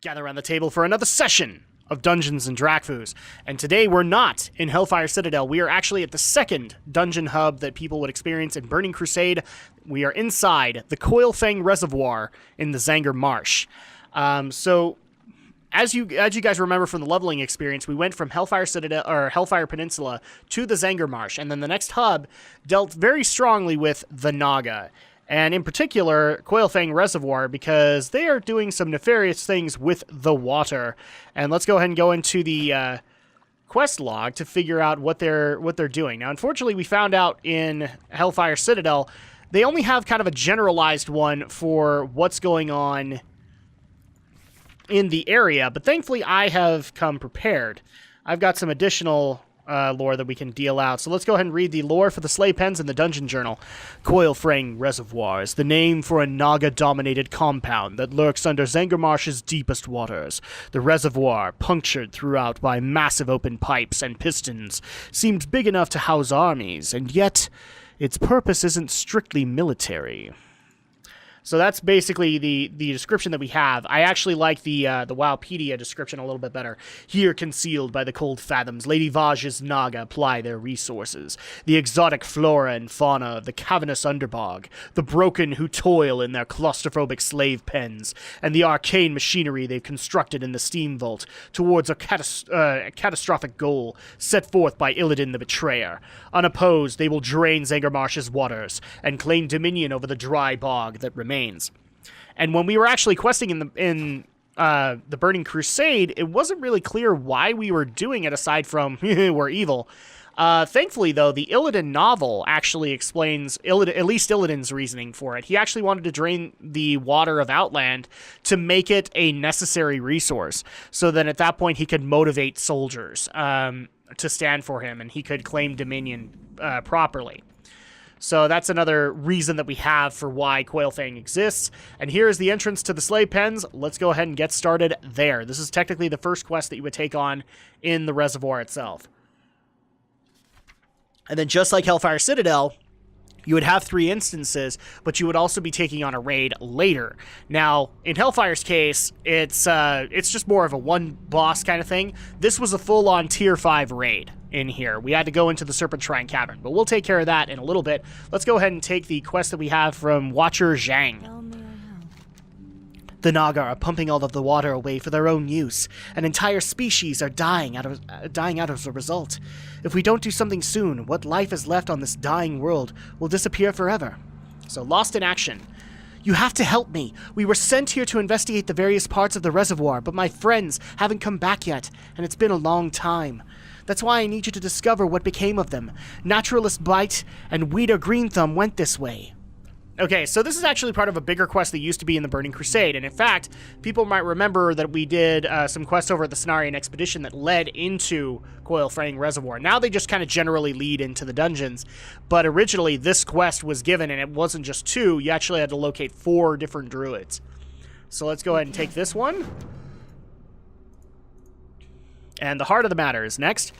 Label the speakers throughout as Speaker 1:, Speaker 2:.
Speaker 1: gather around the table for another session of Dungeons and Drakfus. And today we're not in Hellfire Citadel. We are actually at the second dungeon hub that people would experience in Burning Crusade. We are inside the Coilfang Reservoir in the Zanger Marsh. So as you guys remember from the leveling experience, we went from Hellfire Citadel or Hellfire Peninsula to the Zanger Marsh, and then the next hub dealt very strongly with the Naga. And in particular, Coilfang Reservoir, because they are doing some nefarious things with the water. And let's go ahead and go into the quest log to figure out what they're doing. Now, unfortunately, we found out in Hellfire Citadel, they only have kind of a generalized one for what's going on in the area. But thankfully, I have come prepared. I've got some additional lore that we can deal out. So let's go ahead and read the lore for the slave pens in the dungeon journal. Coilfang Reservoir is the name for a Naga-dominated compound that lurks under Zanger Marsh's deepest waters. The reservoir, punctured throughout by massive open pipes and pistons, seems big enough to house armies, and yet its purpose isn't strictly military. So that's basically the description that we have. I actually like the Wowpedia description a little bit better. Here, concealed by the cold fathoms, Lady Vaj's Naga ply their resources. The exotic flora and fauna of the cavernous underbog, the broken who toil in their claustrophobic slave pens, and the arcane machinery they've constructed in the steam vault towards a catastrophic goal set forth by Illidan the Betrayer. Unopposed, they will drain Zanger Marsh's waters and claim dominion over the dry bog that remains. And when we were actually questing in the Burning Crusade, it wasn't really clear why we were doing it aside from we're evil. Thankfully, though, the Illidan novel actually explains at least Illidan's reasoning for it. He actually wanted to drain the water of Outland to make it a necessary resource, so that at that point he could motivate soldiers to stand for him, and he could claim dominion properly. So that's another reason that we have for why Coilfang exists. And here is the entrance to the slave pens. Let's go ahead and get started there. This is technically the first quest that you would take on in the reservoir itself. And then just like Hellfire Citadel, you would have 3 instances, but you would also be taking on a raid later. Now, in Hellfire's case, it's just more of a one boss kind of thing. This was a full-on Tier 5 raid in here. We had to go into the Serpent Shrine Cavern, but we'll take care of that in a little bit. Let's go ahead and take the quest that we have from Watcher Zhang. The Naga are pumping all of the water away for their own use, and entire species are dying out as a result. If we don't do something soon, what life is left on this dying world will disappear forever. So, lost in action. You have to help me. We were sent here to investigate the various parts of the reservoir, but my friends haven't come back yet, and it's been a long time. That's why I need you to discover what became of them. Naturalist Bite and Weeder Greenthumb went this way. Okay, so this is actually part of a bigger quest that used to be in the Burning Crusade, and in fact, people might remember that we did some quests over at the Cenarian Expedition that led into Coilfang Reservoir. Now they just kind of generally lead into the dungeons, but originally this quest was given, and it wasn't just 2, you actually had to locate 4 different druids. So let's go ahead and take this one. And the heart of the matter is next.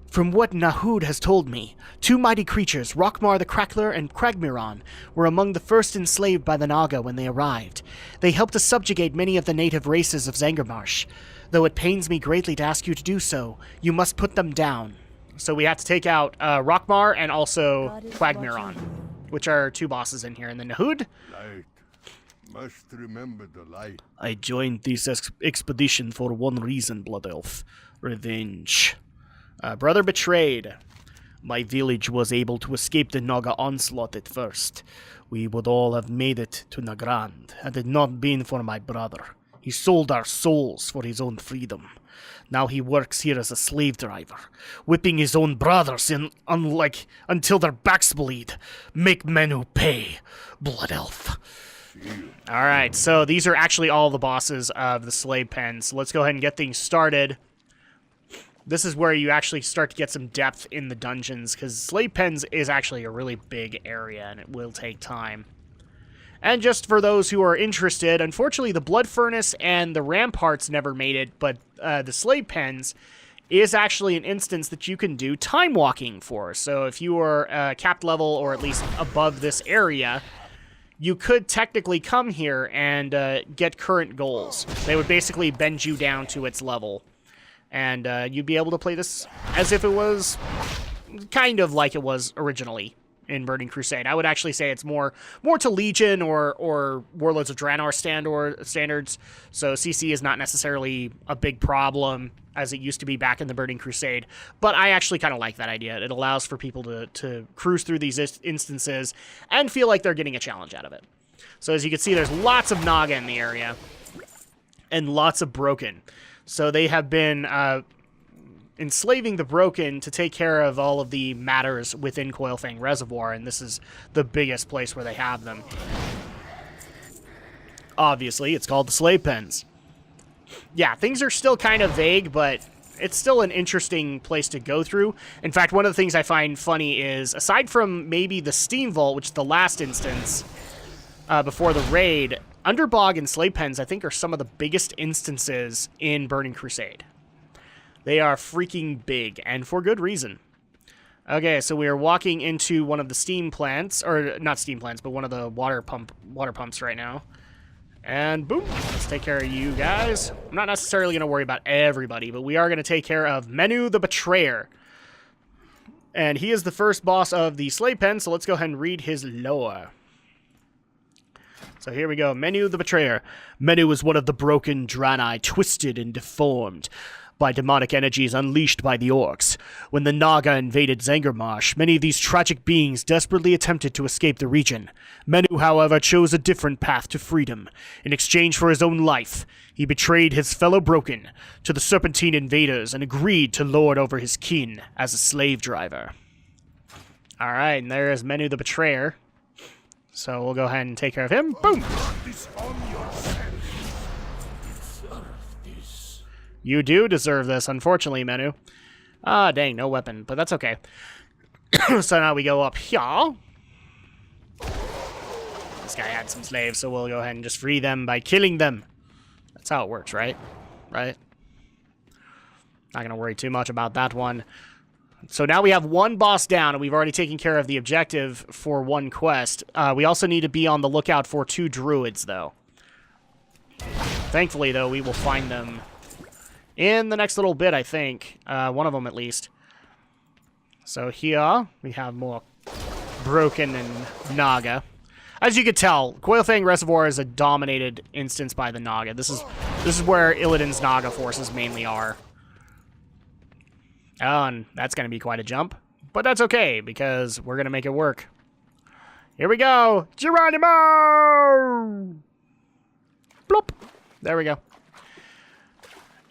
Speaker 1: From what Nahud has told me, 2 mighty creatures, Rockmar the Crackler and Cragmiron, were among the first enslaved by the Naga when they arrived. They helped to subjugate many of the native races of Zangarmarsh. Though it pains me greatly to ask you to do so, you must put them down. So we have to take out Rockmar and also Cragmiron, which are 2 bosses in here. And then Nahud?
Speaker 2: Light. Must remember the light.
Speaker 1: I joined this expedition for one reason, Blood Elf. Revenge. Brother betrayed. My village was able to escape the Naga onslaught at first. We would all have made it to Nagrand, had it not been for my brother. He sold our souls for his own freedom. Now he works here as a slave driver, whipping his own brothers until their backs bleed. Make men who pay, Blood Elf. Alright, so these are actually all the bosses of the slave pens. So let's go ahead and get things started. This is where you actually start to get some depth in the dungeons, because slave pens is actually a really big area, and it will take time. And just for those who are interested, unfortunately the Blood Furnace and the Ramparts never made it, but the slave pens is actually an instance that you can do time walking for. So if you are capped level, or at least above this area, you could technically come here and get current goals. They would basically bend you down to its level. And you'd be able to play this as if it was kind of like it was originally in Burning Crusade. I would actually say it's more to Legion or Warlords of Draenor standards. So CC is not necessarily a big problem as it used to be back in the Burning Crusade. But I actually kind of like that idea. It allows for people to cruise through these instances and feel like they're getting a challenge out of it. So as you can see, there's lots of Naga in the area and lots of Broken. So they have been enslaving the Broken to take care of all of the matters within Coilfang Reservoir, and this is the biggest place where they have them. Obviously, it's called the Slave Pens. Yeah, things are still kind of vague, but it's still an interesting place to go through. In fact, one of the things I find funny is, aside from maybe the Steam Vault, which is the last instance before the raid, Underbog and Slave Pens, I think, are some of the biggest instances in Burning Crusade. They are freaking big, and for good reason. Okay, so we are walking into one of the steam plants, or not steam plants, but one of the water pumps right now. And boom, let's take care of you guys. I'm not necessarily going to worry about everybody, but we are going to take care of Menu the Betrayer. And he is the first boss of the Slave Pen, so let's go ahead and read his lore. So here we go. Menu the Betrayer. Menu is one of the broken Draenei, twisted and deformed by demonic energies unleashed by the orcs. When the Naga invaded Zangarmarsh, many of these tragic beings desperately attempted to escape the region. Menu, however, chose a different path to freedom. In exchange for his own life, he betrayed his fellow Broken to the Serpentine invaders and agreed to lord over his kin as a slave driver. Alright, and there is Menu the Betrayer. So we'll go ahead and take care of him. Boom! You do deserve this, unfortunately, Menu. Ah, dang, no weapon, but that's okay. So now we go up here. This guy had some slaves, so we'll go ahead and just free them by killing them. That's how it works, right? Right? Not gonna worry too much about that one. So now we have one boss down, and we've already taken care of the objective for one quest. We also need to be on the lookout for 2 druids, though. Thankfully, though, we will find them in the next little bit, I think. One of them, at least. So here, we have more Broken and Naga. As you can tell, Coilfang Reservoir is a dominated instance by the Naga. This is where Illidan's Naga forces mainly are. Oh, and that's going to be quite a jump. But that's okay, because we're going to make it work. Here we go! Geronimo! Bloop! There we go.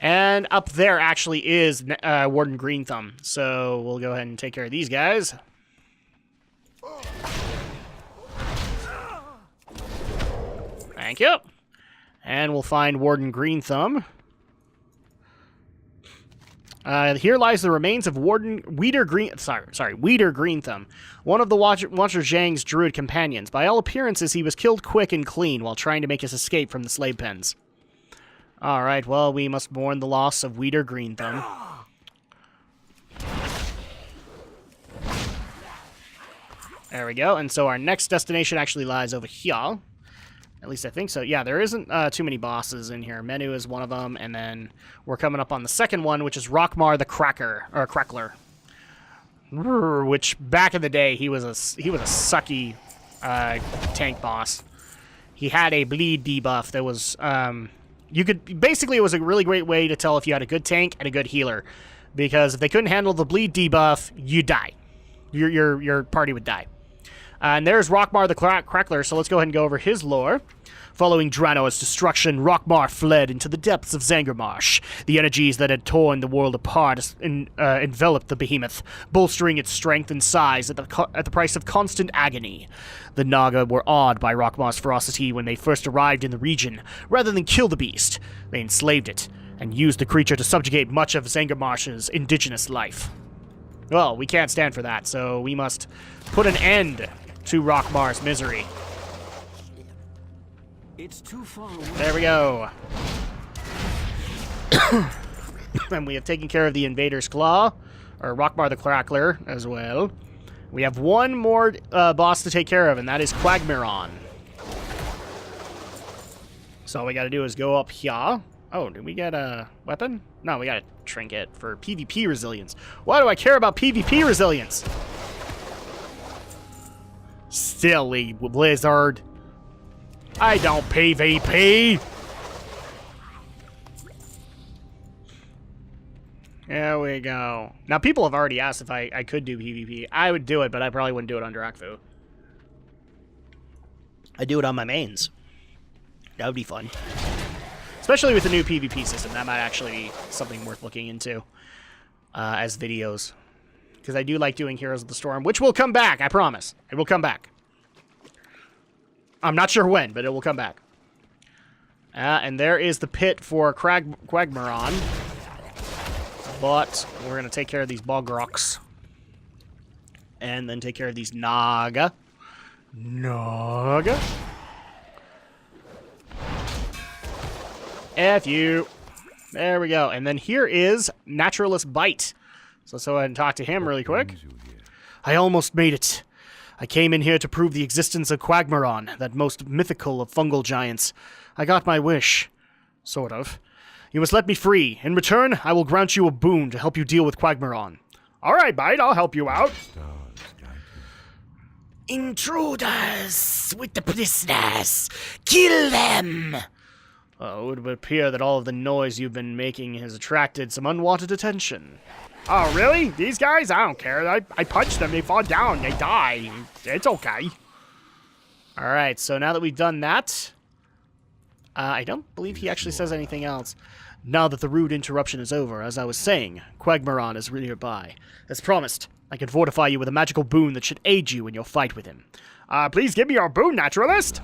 Speaker 1: And up there actually is Warden Greenthumb. So we'll go ahead and take care of these guys. Thank you. And we'll find Warden Greenthumb. Here lies the remains of Weeder Greenthumb, one of the Watcher Zhang's druid companions. By all appearances, he was killed quick and clean while trying to make his escape from the slave pens. Alright, well, we must mourn the loss of Weeder Greenthumb. There we go, and so our next destination actually lies over here. At least I think so. Yeah, there isn't too many bosses in here. Menu is one of them, and then we're coming up on the second one, which is Rockmar the Crackler. Which, back in the day, he was a sucky tank boss. He had a bleed debuff that was... basically, it was a really great way to tell if you had a good tank and a good healer. Because if they couldn't handle the bleed debuff, you die. Your party would die. And there's Rockmar the Crackler, so let's go ahead and go over his lore. Following Draenor's destruction, Rockmar fled into the depths of Zangarmarsh. The energies that had torn the world apart enveloped the behemoth, bolstering its strength and size at the price of constant agony. The Naga were awed by Rockmar's ferocity when they first arrived in the region. Rather than kill the beast, they enslaved it, and used the creature to subjugate much of Zangarmarsh's indigenous life. Well, we can't stand for that, so we must put an end to Rockmar's misery.
Speaker 3: It's too far away.
Speaker 1: There we go. And we have taken care of the Invader's Claw, or Rockmar the Crackler as well. We have one more boss to take care of, and that is Quagmiron. So all we gotta do is go up here. Oh, did we get a weapon? No, we got a trinket for PvP resilience. Why do I care about PvP resilience? Silly Blizzard. I don't PvP. There we go. Now, people have already asked if I could do PvP. I would do it, but I probably wouldn't do it on Drakfu. I'd do it on my mains. That would be fun. Especially with the new PvP system. That might actually be something worth looking into as videos. Because I do like doing Heroes of the Storm, which will come back, I promise. It will come back. I'm not sure when, but it will come back. And there is the pit for Quagmaron. But we're going to take care of these Bogroks. And then take care of these Naga. Naga. F you. There we go. And then here is Naturalist Bite. So let's go ahead and talk to him really quick. I almost made it. I came in here to prove the existence of Quagmaron, that most mythical of fungal giants. I got my wish. Sort of. You must let me free. In return, I will grant you a boon to help you deal with Quagmaron. All right, Bite, I'll help you out. Intruders with the prisoners. Kill them. It would appear that all of the noise you've been making has attracted some unwanted attention. Oh, really? These guys? I don't care. I punch them, they fall down, they die. It's okay. Alright, so now that we've done that, I don't believe he actually says anything else. Now that the rude interruption is over, as I was saying, Quagmaron is nearby. As promised, I can fortify you with a magical boon that should aid you in your fight with him. Please give me your boon, Naturalist!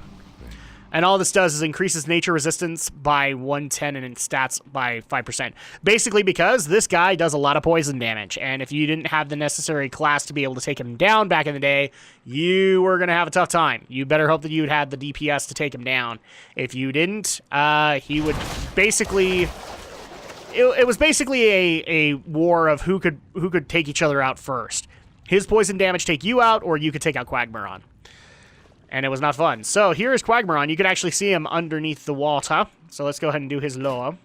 Speaker 1: And all this does is increases nature resistance by 110 and its stats by 5%. Basically because this guy does a lot of poison damage, and if you didn't have the necessary class to be able to take him down back in the day, you were going to have a tough time. You better hope that you'd had the DPS to take him down. If you didn't, he would basically... It was basically a war of who could take each other out first. His poison damage take you out, or you could take out Quagmaron. And it was not fun. So here is Quagmaron. You can actually see him underneath the water. So let's go ahead and do his lore.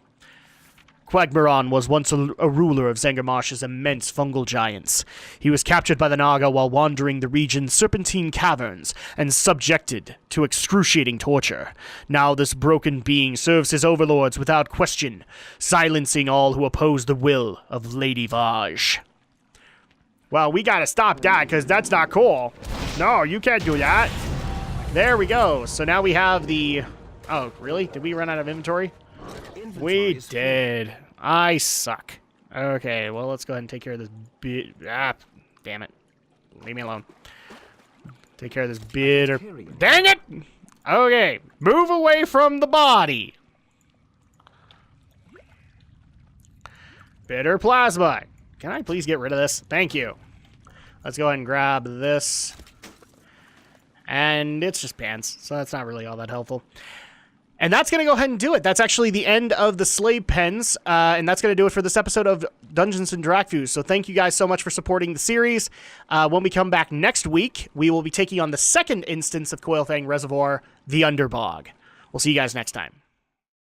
Speaker 1: Quagmaron was once a ruler of Zangarmarsh's immense fungal giants. He was captured by the Naga while wandering the region's serpentine caverns and subjected to excruciating torture. Now this broken being serves his overlords without question, silencing all who oppose the will of Lady Vaj. Well, we gotta stop that, because that's not cool. No, you can't do that. There we go. So now we have the... Oh, really? Did we run out of inventory? We did. I suck. Okay, well, let's go ahead and take care of this bit. Ah, damn it. Leave me alone. Take care of this bitter... Dang it! Okay, move away from the body. Bitter plasma. Can I please get rid of this? Thank you. Let's go ahead and grab this. And it's just pants, so that's not really all that helpful. And that's going to go ahead and do it. That's actually the end of the slave pens, and that's going to do it for this episode of Dungeons & Drakfu. So thank you guys so much for supporting the series. When we come back next week, we will be taking on the second instance of Coilfang Reservoir, the Underbog. We'll see you guys next time.